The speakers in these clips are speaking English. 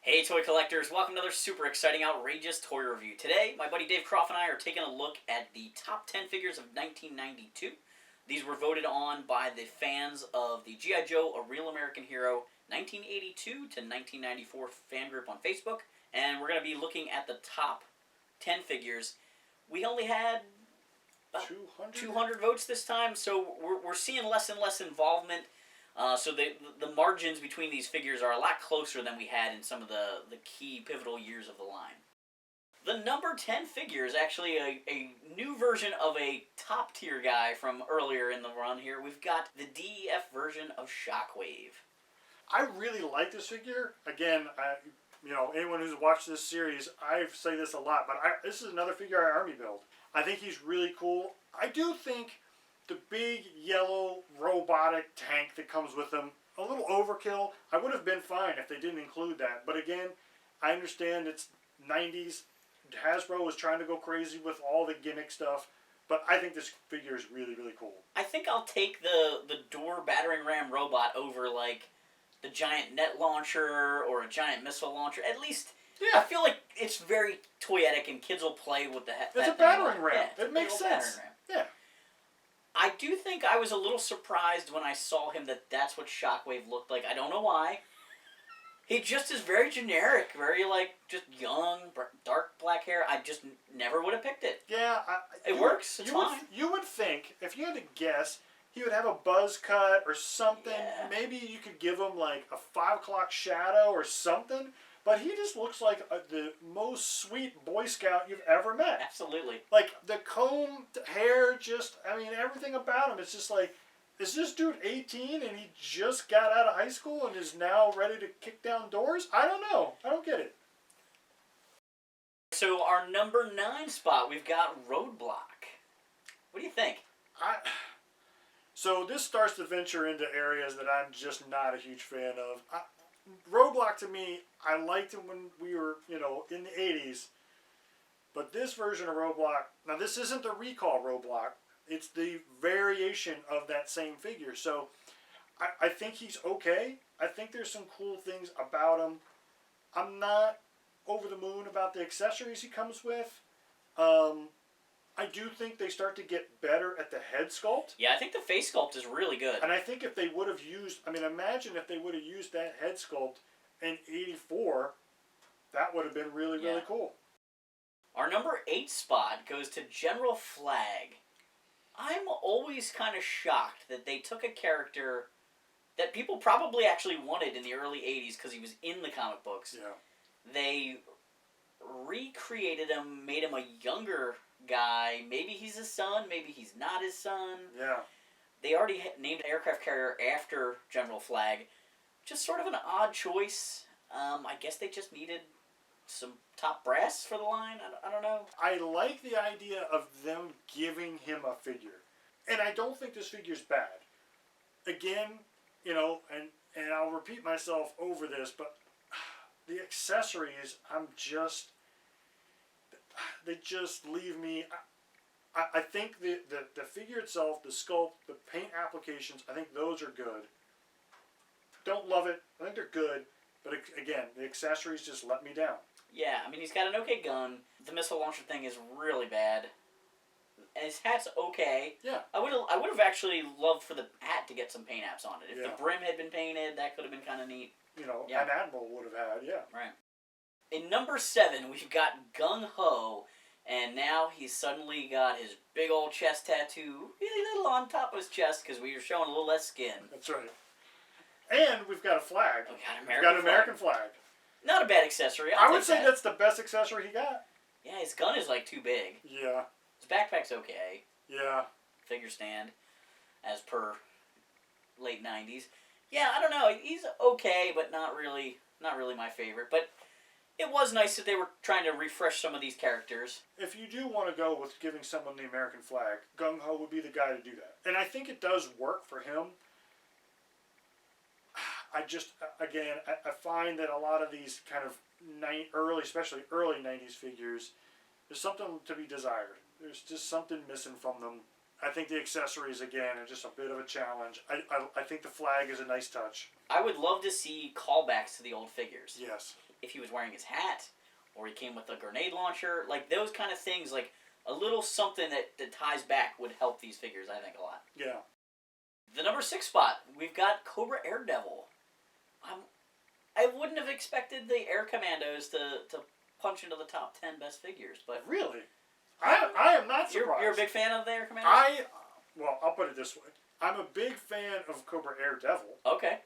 Hey toy collectors, welcome to another super exciting, outrageous toy review. Today, my buddy Dave Croft and I are taking a look at the top 10 figures of 1992. These were voted on by the fans of the G.I. Joe, A Real American Hero 1982 to 1994 fan group on Facebook. And we're going to be looking at the top 10 figures. We only had about 200 votes this time, so we're seeing less and less involvement. So the margins between these figures are a lot closer than we had in some of the key pivotal years of the line. The number 10 figure is actually a new version of a top tier guy from earlier in the run here. We've got the DEF version of Shockwave. I really like this figure. Again, anyone who's watched this series, I say this a lot, but this is another figure I army build. I think he's really cool. I do think the big yellow robotic tank that comes with him, a little overkill. I would have been fine if they didn't include that. But again, I understand it's 90s. Hasbro was trying to go crazy with all the gimmick stuff. But I think this figure is really, really cool. I think I'll take the door battering ram robot over like the giant net launcher or a giant missile launcher. At least, yeah. I feel like it's very toyetic and kids will play with the It's a battering ram. Yeah, it makes sense. Yeah. I do think I was a little surprised when I saw him that's what Shockwave looked like. I don't know why. He just is very generic, very like just young, dark black hair. I just never would have picked it. Yeah. It works. It's fine. You would think, if you had to guess, he would have a buzz cut or something. Yeah. Maybe you could give him like a 5 o'clock shadow or something. But he just looks like the most sweet Boy Scout you've ever met. Absolutely. Like, the combed hair, everything about him. It's just like, is this dude 18 and he just got out of high school and is now ready to kick down doors? I don't know. I don't get it. So, our number 9 spot, we've got Roadblock. What do you think? So, this starts to venture into areas that I'm just not a huge fan of. Roadblock, to me, I liked him when we were, in the 80s. But this version of Roadblock, now this isn't the recall Roadblock. It's the variation of that same figure. So I think he's okay. I think there's some cool things about him. I'm not over the moon about the accessories he comes with. I do think they start to get better at the head sculpt. Yeah, I think the face sculpt is really good. And I think if they would have used, imagine if they would have used that head sculpt in 84, that would have been really, really cool. Our number 8 spot goes to General Flag. I'm always kind of shocked that they took a character that people probably actually wanted in the early 80s because he was in the comic books. Yeah. They recreated him, made him a younger guy. Maybe he's his son, maybe he's not his son. Yeah. They already named an aircraft carrier after General Flag. Just sort of an odd choice. I guess they just needed some top brass for the line. I don't know. I like the idea of them giving him a figure. And I don't think this figure's bad. Again, and I'll repeat myself over this, but the accessories, they just leave me. I think the figure itself, the sculpt, the paint applications, I think those are good. Don't love it. I think they're good. But again, the accessories just let me down. Yeah, he's got an okay gun. The missile launcher thing is really bad. And his hat's okay. Yeah. I would have actually loved for the hat to get some paint apps on it. If Yeah. the brim had been painted, that could have been kind of neat. An Admiral would have had, yeah. Right. In number 7, we've got Gung-Ho. And now he's suddenly got his big old chest tattoo really little on top of his chest because we were showing a little less skin. That's right. And we've got a flag. We've got an American flag. Not a bad accessory. I would say that's the best accessory he got. Yeah, his gun is like too big. Yeah. His backpack's okay. Yeah. Figure stand, as per late 90s. Yeah, I don't know. He's okay, but not really my favorite. But it was nice that they were trying to refresh some of these characters. If you do want to go with giving someone the American flag, Gung-Ho would be the guy to do that. And I think it does work for him. I find that a lot of these kind of especially early 90s figures, there's something to be desired. There's just something missing from them. I think the accessories, again, are just a bit of a challenge. I think the flag is a nice touch. I would love to see callbacks to the old figures. Yes. if he was wearing his hat, or he came with a grenade launcher. Like, those kind of things, like, a little something that ties back would help these figures, I think, a lot. Yeah. The number 6 spot, we've got Cobra Daredevil. I wouldn't have expected the Air Commandos to punch into the top 10 best figures, but... Really? I am not surprised. You're a big fan of the Air Commandos? Well, I'll put it this way. I'm a big fan of Cobra Daredevil. Okay.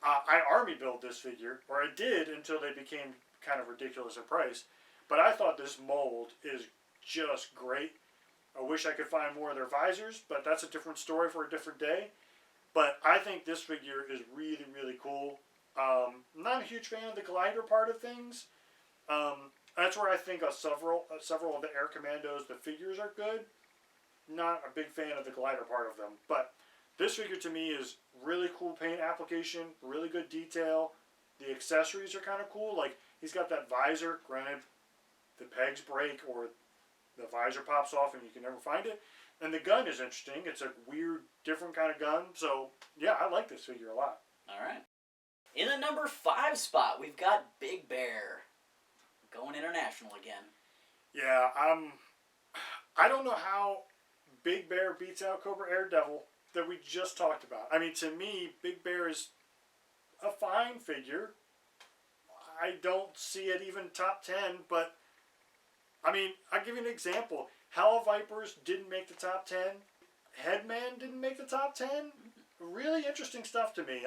I army built this figure, or I did until they became kind of ridiculous in price. But I thought this mold is just great. I wish I could find more of their visors, but that's a different story for a different day. But I think this figure is really, really cool. I'm not a huge fan of the glider part of things. That's where I think several of the Air Commandos, the figures are good. Not a big fan of the glider part of them. But this figure to me is really cool paint application, really good detail. The accessories are kind of cool. Like, he's got that visor. Granted, the pegs break or the visor pops off and you can never find it. And the gun is interesting. It's a weird, different kind of gun. So, yeah, I like this figure a lot. All right. In the number 5 spot, we've got Big Bear. Going international again. Yeah, I don't know how Big Bear beats out Cobra Daredevil that we just talked about. I mean, to me, Big Bear is a fine figure. I don't see it even top 10, but, I mean, I'll give you an example. Hell Vipers didn't make the top 10. Headman didn't make the top 10. Really interesting stuff to me.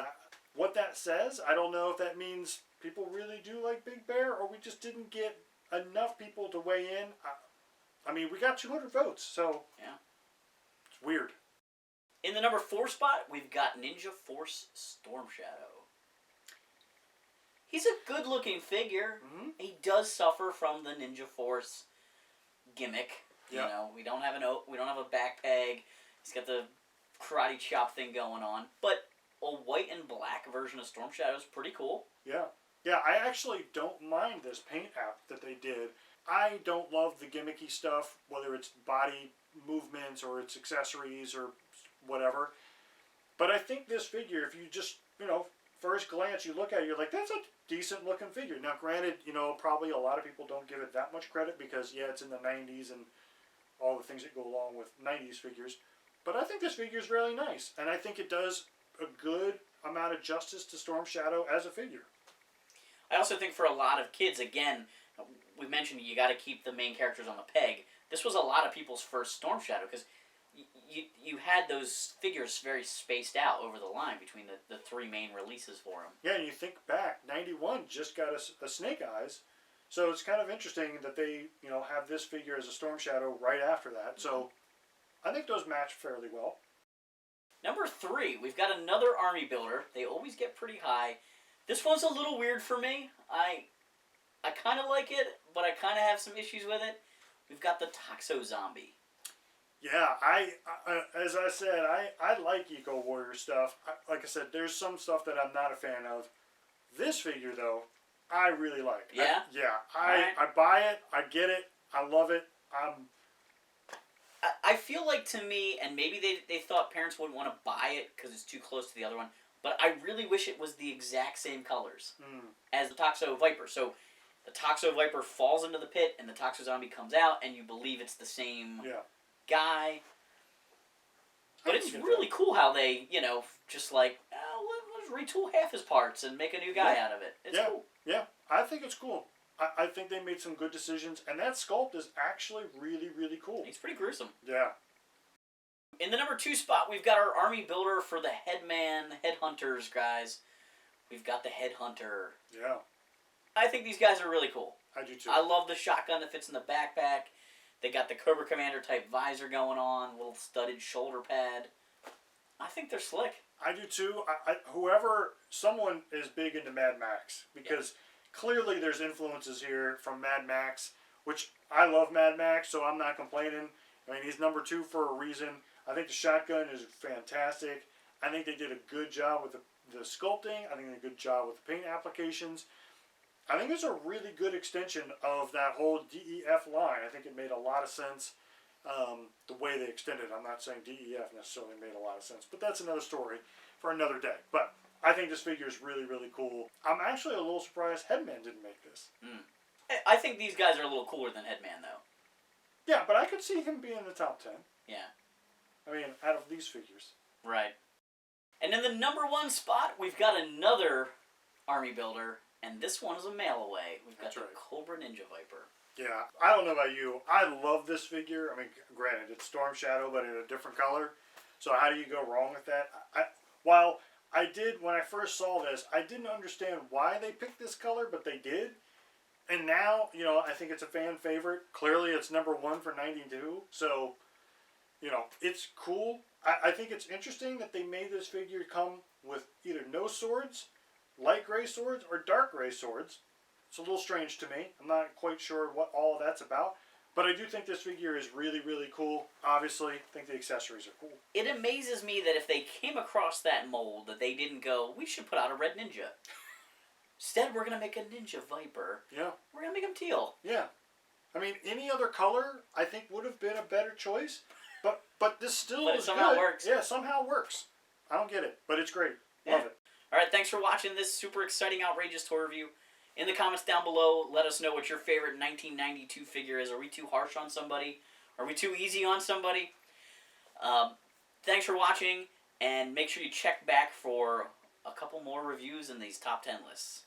What that says, I don't know if that means people really do like Big Bear or we just didn't get enough people to weigh in. I mean, we got 200 votes, so yeah, it's weird. In the number 4 spot, we've got Ninja Force Storm Shadow. He's a good-looking figure. Mm-hmm. He does suffer from the Ninja Force gimmick. Yep. You know, we don't have a back peg. He's got the karate chop thing going on, but a white and black version of Storm Shadow is pretty cool. Yeah. Yeah, I actually don't mind this paint app that they did. I don't love the gimmicky stuff, whether it's body movements or it's accessories or whatever. But I think this figure, if you just, first glance you look at it, you're like, that's a decent looking figure. Now, granted, probably a lot of people don't give it that much credit because, yeah, it's in the 90s and all the things that go along with 90s figures. But I think this figure is really nice. And I think it does a good amount of justice to Storm Shadow as a figure. I also think for a lot of kids, again, we mentioned you got to keep the main characters on the peg. This was a lot of people's first Storm Shadow because you had those figures very spaced out over the line between the 3 main releases for them. Yeah, and you think back, 91 just got a Snake Eyes. So it's kind of interesting that they, have this figure as a Storm Shadow right after that. So I think those match fairly well. Number 3, we've got another army builder. They always get pretty high. This one's a little weird for me. I kind of like it, but I kind of have some issues with it. We've got the Toxo Zombie. Yeah, I as I said, I like Eco Warrior stuff. Like I said, there's some stuff that I'm not a fan of. This figure, though, I really like. Yeah? I buy it. I get it. I love it. I feel like, to me, and maybe they thought parents wouldn't want to buy it because it's too close to the other one, but I really wish it was the exact same colors as the Toxo Viper. So the Toxo Viper falls into the pit and the Toxo Zombie comes out and you believe it's the same guy. But it's really cool how they, just like, let's retool half his parts and make a new guy out of it. It's cool. Yeah, I think it's cool. I think they made some good decisions, and that sculpt is actually really, really cool. He's pretty gruesome. Yeah. In the number 2 spot, we've got our army builder for the Headhunters, guys. We've got the Headhunter. Yeah. I think these guys are really cool. I do too. I love the shotgun that fits in the backpack. They got the Cobra Commander type visor going on, little studded shoulder pad. I think they're slick. I do too. Someone is big into Mad Max because clearly there's influences here from Mad Max, which I love Mad Max, so I'm not complaining. I mean, he's number 2 for a reason. I think the shotgun is fantastic. I think they did a good job with the sculpting. I think they did a good job with the paint applications. I think it's a really good extension of that whole DEF line. I think it made a lot of sense the way they extended it. I'm not saying DEF necessarily made a lot of sense, but that's another story for another day. But I think this figure is really, really cool. I'm actually a little surprised Headman didn't make this. I think these guys are a little cooler than Headman, though. Yeah, but I could see him being in the top 10. Yeah. I mean, out of these figures. Right. And in the number 1 spot, we've got another Army builder, and this one is a mail away. We've got That's the right. Cobra Ninja Viper. Yeah, I don't know about you. I love this figure. I mean, granted, it's Storm Shadow, but in a different color. So how do you go wrong with that? While I did, when I first saw this, I didn't understand why they picked this color, but they did. And now, you know, I think it's a fan favorite. Clearly, it's number 1 for 92. So, you know, it's cool. I think it's interesting that they made this figure come with either no swords, light gray swords, or dark gray swords. It's a little strange to me. I'm not quite sure what all of that's about. But I do think this figure is really, really cool. Obviously, I think the accessories are cool. It amazes me that if they came across that mold, that they didn't go, we should put out a red ninja. Instead, we're going to make a Ninja Viper. Yeah. We're going to make him teal. Yeah. I mean, any other color, I think, would have been a better choice. But this still is somehow good. works. Yeah, somehow works. I don't get it, but it's great. Yeah. Love it. All right, thanks for watching this super exciting, outrageous toy review. In the comments down below, let us know what your favorite 1992 figure is. Are we too harsh on somebody? Are we too easy on somebody? Thanks for watching, and make sure you check back for a couple more reviews in these top 10 lists.